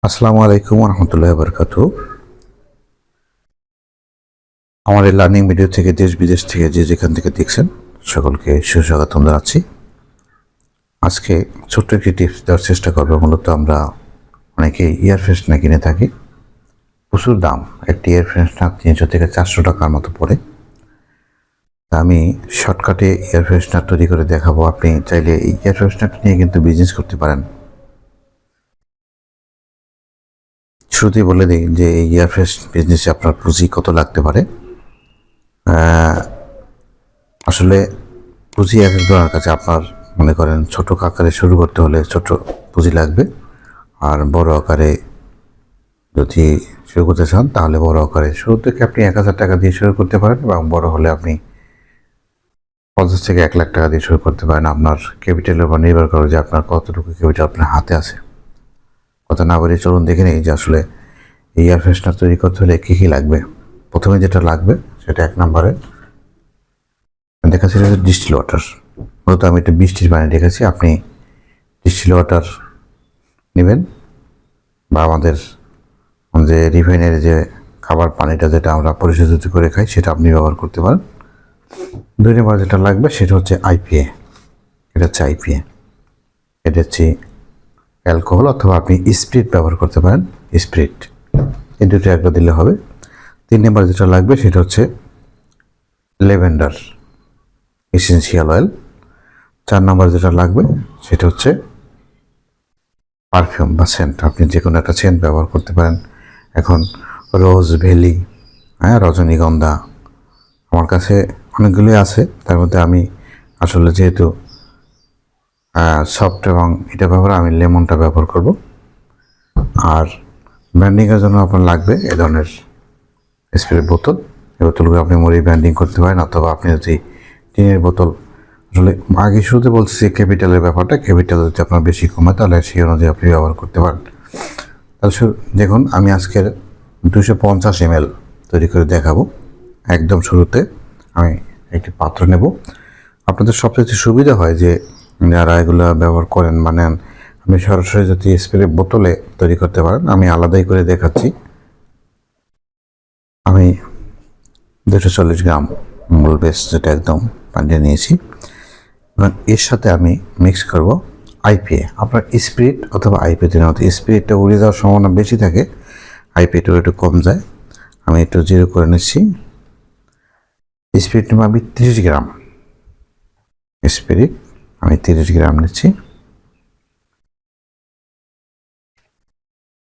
আসসালামু আলাইকুম রহমতুল্লাহ বরকাতু। আমার এই লার্নিং ভিডিও থেকে দেশ বিদেশ থেকে যে যেখান থেকে দেখছেন সকলকে সুস্বাগতম জানাচ্ছি। আজকে ছোট্ট একটি টিপস দেওয়ার চেষ্টা করবো। মূলত আমরা অনেকে এয়ার ফ্রেশনার কিনে থাকি, প্রচুর দাম। একটি এয়ার ফ্রেশনার 300 থেকে 400 টাকার মতো পড়ে। আমি শর্টকাটে এয়ার ফ্রেশনার তৈরি করে দেখাবো। আপনি চাইলে এই এয়ার ফ্রেশনারটা নিয়ে কিন্তু বিজনেস করতে পারেন। শুরুতেই বলে দিই যে এই এয়ার ফ্রেশ বিজনেসে আপনার পুঁজি কত লাগতে পারে। আসলে পুঁজি এক একজনের কাছে, আপনার মনে করেন ছোট আকারে শুরু করতে হলে ছোট পুঁজি লাগবে, আর বড় আকারে যদি শুরু করতে চান তাহলে বড় আকারে শুরু থেকে আপনি 1000 টাকা দিয়ে শুরু করতে পারেন, এবং বড় হলে আপনি 50 থেকে 1 লাখ টাকা দিয়ে শুরু করতে পারেন। আপনার ক্যাপিটালের উপর নির্ভর করে যে আপনার কতটুকু ক্যাপিটাল আপনার হাতে আছে। কথা না বলে চলুন দেখে নিই যে আসলে এই এয়ার ফ্রেশনার তৈরি করতে হলে কী কী লাগবে। প্রথমে যেটা লাগবে সেটা 1 নম্বরে দেখাচ্ছি, সেটা ডিস্টিল ওয়াটার। মূলত আমি একটা বৃষ্টির পানি রেখেছি, আপনি ডিস্টিল ওয়াটার নেবেন, বা আমাদের যে রিফাইনারি যে খাবার পানিটা যেটা আমরা পরিশোধিত করে খাই সেটা আপনি ব্যবহার করতে পারেন। 2 নম্বর যেটা লাগবে সেটা হচ্ছে আইপিএ। এটা হচ্ছে আইপিএ, এটা হচ্ছে অ্যালকোহল, অথবা আপনি স্পিরিট ব্যবহার করতে পারেন। স্পিরিট, এই দুটো একটা দিলে হবে। 3 নম্বর যেটা লাগবে সেটা হচ্ছে ল্যাভেন্ডার এসেন্সিয়াল অয়েল। 4 নম্বর যেটা লাগবে সেটা হচ্ছে পারফিউম বা সেন্ট। আপনি যে কোনো একটা সেন্ট ব্যবহার করতে পারেন। এখন রোজ ভ্যালি, রজনীগন্ধা, আমার কাছে অনেকগুলোই আছে। তার মধ্যে আমি আসলে যেহেতু সফট এবং এটা ব্যবহার, আমি লেমনটা ব্যবহার করব। আর ব্র্যান্ডিংয়ের জন্য আপনার লাগবে এ ধরনের স্প্রে বোতল। এই বোতলগুলো আপনি মুড়ি ব্র্যান্ডিং করতে পারেন, অথবা আপনি যদি টিনের বোতল, আসলে আগে শুরুতে বলছি ক্যাপিটালের ব্যাপারটা, ক্যাপিটাল যদি আপনার বেশি কমায় তাহলে সেই অনুযায়ী আপনি ব্যবহার করতে পারেন। তাহলে দেখুন, আমি আজকের 250 ml তৈরি করে দেখাবো। একদম শুরুতে আমি একটি পাত্র নেব। আপনাদের সবচেয়ে সুবিধা হয় যে যারা এগুলো ব্যবহার করেন, মানে আপনি সরাসরি যদি স্প্রে বোতলে তৈরি করতে পারেন। আমি আলাদাই করে দেখাচ্ছি। আমি 240 গ্রাম মূল বেস, যেটা একদম পানিয়ে নিয়েছি, এবং এর সাথে আমি মিক্স করব আইপিএ। আপনার স্পিরিট অথবা আইপিএ দিনের মতো, স্পিরিটটা উড়ে যাওয়ার সম্ভাবনা বেশি থাকে, আইপিএটা একটু কম যায়। আমি একটু জিরো করে নিচ্ছি। স্পিরিট নেব আমি 30 গ্রাম। স্পিরিট আমি 30 গ্রাম নিচ্ছি।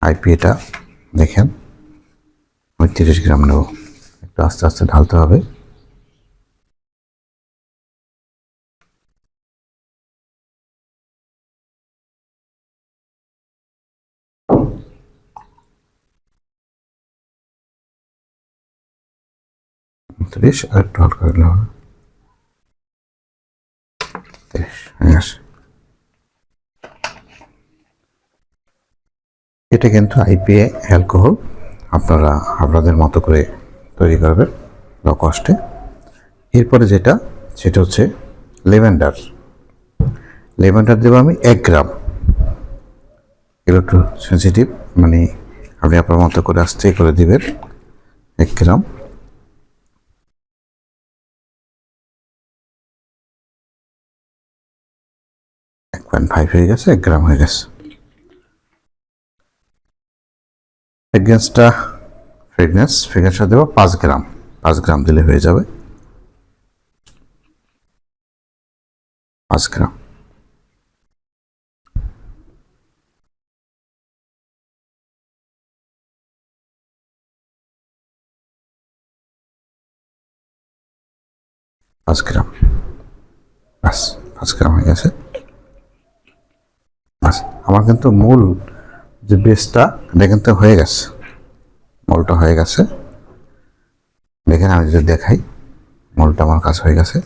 আইপিএটা দেখেন আমি 30 গ্রাম নেব। একটু আস্তে আস্তে ঢালতে হবে। আর একটু হালকা হলে হবে। 30 এটা কিন্তু আইপিএ অ্যালকোহল। আপনারা আপনাদের মতো করে তৈরি করবেন লো কস্টে। এরপরে যেটা সেটা হচ্ছে লেভেন্ডার। লেভেন্ডার দেবো আমি 1 গ্রাম। এগুলো একটু সেন্সিটিভ, মানে আপনি আপনার মতো করে আস্তে করে দিবেন। 1 গ্রাম। ফাইভ হয়ে গেছে, 1 গ্রাম হয়ে গেছে। ফ্রেগনেন্সটা দেবো 5 গ্রাম। 5 গ্রাম দিলে হয়ে যাবে। 5 গ্রাম। বাস, 5 গ্রাম হয়ে গেছে। বাস, আমার কিন্তু মূল যে বেসটা এটা কিন্তু হয়ে গেছে। মূলটা হয়ে গেছে, দেখেন আমি যদি দেখাই, মূলটা আমার কাছে হয়ে গেছে।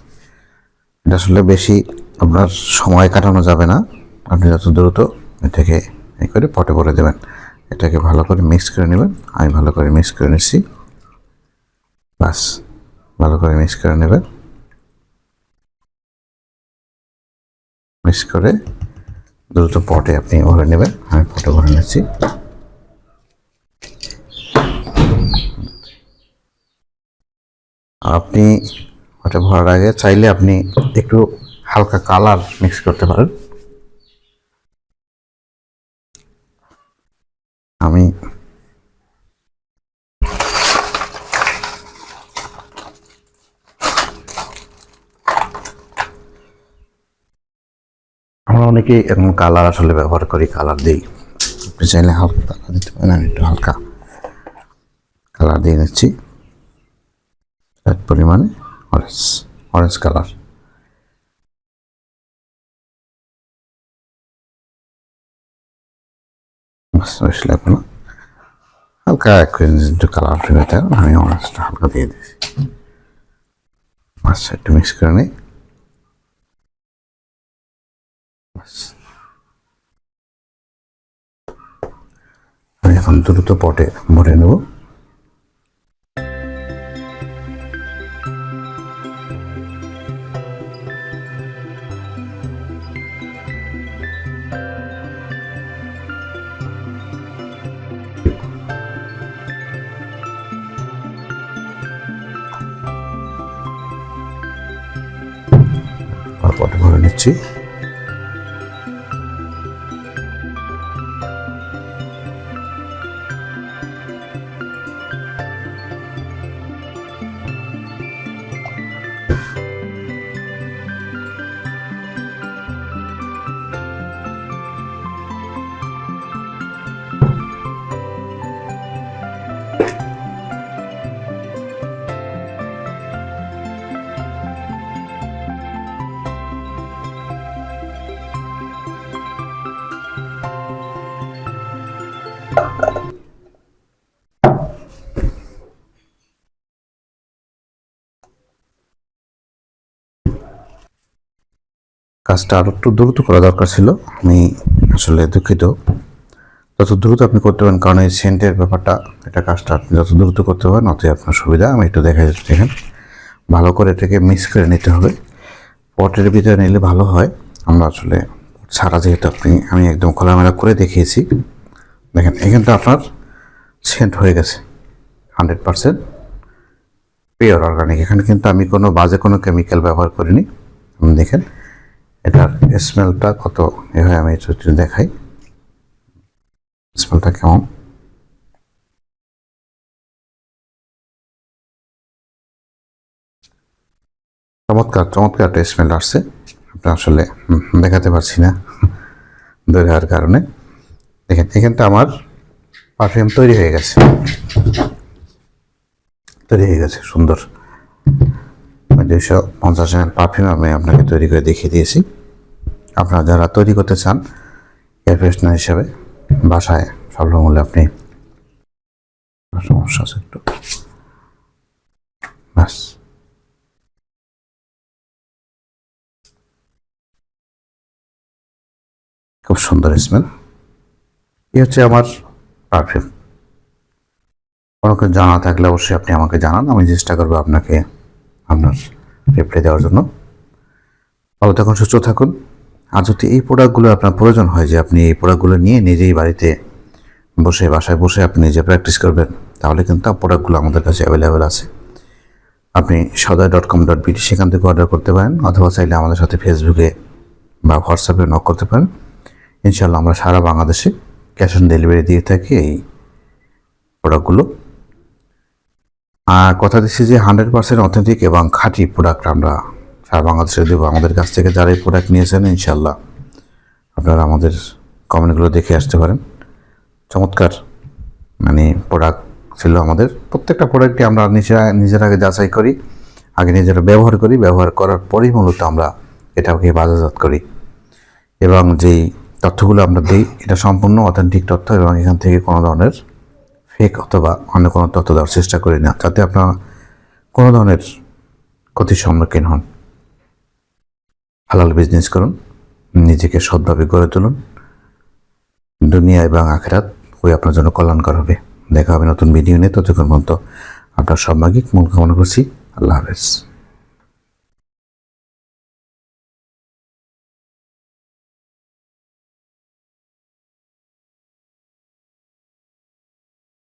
এটা আসলে বেশি আপনার সময় কাটানো যাবে না। আপনি যত দ্রুত এটাকে করে পটে ভরে দেবেন। এটাকে ভালো করে মিক্স করে নেবেন। আমি ভালো করে মিক্স করে নিচ্ছি। বাস, ভালো করে মিক্স করে নেবেন। মিক্স করে দ্রুত পটে আপনি ভরে নেবেন। আমি পটে ভরে নিচ্ছি। আপনি ওটা ভরার আগে চাইলে আপনি একটু হালকা কালার মিক্স করতে পারেন। আমি আমরা অনেকেই এরকম কালার আসলে ব্যবহার করি, কালার দিই। আপনি চাইলে হালকা কালার দিতে পারেন। আমি একটু হালকা কালার দিয়ে নিচ্ছি, এক পরিমাণে অরেঞ্জ অরেঞ্জ কালার। বেশি লাগবে না, হালকা একটু কালার ফেলে দেয়। আমি অরেঞ্জটা হালকা দিয়ে দিয়েছি। আচ্ছা, একটু মিক্স করে নিই। আমি এখন দ্রুত পটে ভরে নেব। পটে ভরে নিচ্ছি। কাজটা আরো একটু দ্রুত করা দরকার ছিল, আমি আসলে দুঃখিত। যত দ্রুত আপনি করতে পারেন, কারণ এই সেন্টের ব্যাপারটা, এটা কাজটা আপনি যত দ্রুত করতে পারেন অতই আপনার সুবিধা। আমি একটু দেখা যাচ্ছে, দেখেন ভালো করে এটাকে মিক্স করে নিতে হবে। পটের ভিতরে নিলে ভালো হয়। আমরা আসলে ছাড়া যেহেতু আমি একদম খোলামেলা করে দেখিয়েছি। দেখেন এখানটা আপনার সেন্ট হয়ে গেছে 100% পিওর অর্গানিক। এখানে কিন্তু আমি কোনো বাজে কোনো কেমিক্যাল ব্যবহার করিনি। দেখেন এটার স্মেলটা কত এ হয়, আমি একটু দেখাই স্মেলটা কেমন। চমৎকার চমৎকার একটা স্মেল আসছে। আপনার আসলে দেখাতে পারছি না দূরে হওয়ার কারণে। দেখেন এখানটা আমার পারফিউম তৈরি হয়ে গেছে, সুন্দর। 250 ml পারফিউম আমি আপনাকে তৈরি করে দেখিয়ে দিয়েছি। আপনারা যারা তৈরি করতে চান এয়ার ফ্রেশনার হিসাবে বাসায় স্বল্প মূল্যে, আপনি সমস্যা আছে একটু, ব্যাস খুব সুন্দর স্মেল। এই হচ্ছে আমার পারফিউম। কোনো কিছু জানা থাকলে অবশ্যই আপনি আমাকে জানান, আমি চেষ্টা করবো আপনাকে আপনার রিপ্লাই দেওয়ার জন্য। ভালো থাকুন, সুস্থ থাকুন। আর যদি এই প্রোডাক্টগুলো আপনার প্রয়োজন হয়, যে আপনি এই প্রোডাক্টগুলো নিয়ে নিজেই বাড়িতে বসে, বাসায় বসে আপনি নিজে প্র্যাকটিস করবেন, তাহলে কিন্তু প্রোডাক্টগুলো আমাদের কাছে অ্যাভেলেবেল আছে। আপনি সদয়.com.bd সেখান থেকে অর্ডার করতে পারেন, অথবা চাইলে আমাদের সাথে ফেসবুকে বা হোয়াটসঅ্যাপে নক করতে পারেন। ইনশাল্লাহ আমরা সারা বাংলাদেশে ক্যাশ অন ডেলিভারি দিয়ে থাকি এই প্রোডাক্টগুলো। আর কথা দিচ্ছি যে 100% অথেন্টিক এবং খাঁটি প্রোডাক্ট আমরা সারা বাংলাদেশে দেবো। আমাদের কাছ থেকে যারা এই প্রোডাক্ট নিয়েছেন, ইনশাল্লাহ আপনারা আমাদের কমেন্টগুলো দেখে আসতে পারেন। চমৎকার প্রোডাক্ট ছিল আমাদের। প্রত্যেকটা প্রোডাক্টই আমরা নিজের আগে যাচাই করি, আগে নিজেরা ব্যবহার করি, ব্যবহার করার পরেই মূলত আমরা এটাকে বাজারজাত করি। এবং যেই তথ্যগুলো আমরা দিই, এটা সম্পূর্ণ অথেন্টিক তথ্য, এবং এখান থেকে কোনো ধরনের ফেক অথবা অন্য কোনো তথ্য দেওয়ার চেষ্টা করি না, যাতে আপনারা কোনো ধরনের ক্ষতির সম্মুখীন হন। হালাল বিজনেস করুন, নিজেকে সৎভাবে গড়ে তুলুন, দুনিয়া এবং আখিরাত ওই আপনার জন্য কল্যাণকর হবে। দেখা হবে নতুন ভিডিও নিয়ে। ততক্ষণ পর্যন্ত আপনার সর্বাঙ্গীক মন কামনা করছি। আল্লাহ হাফেজ।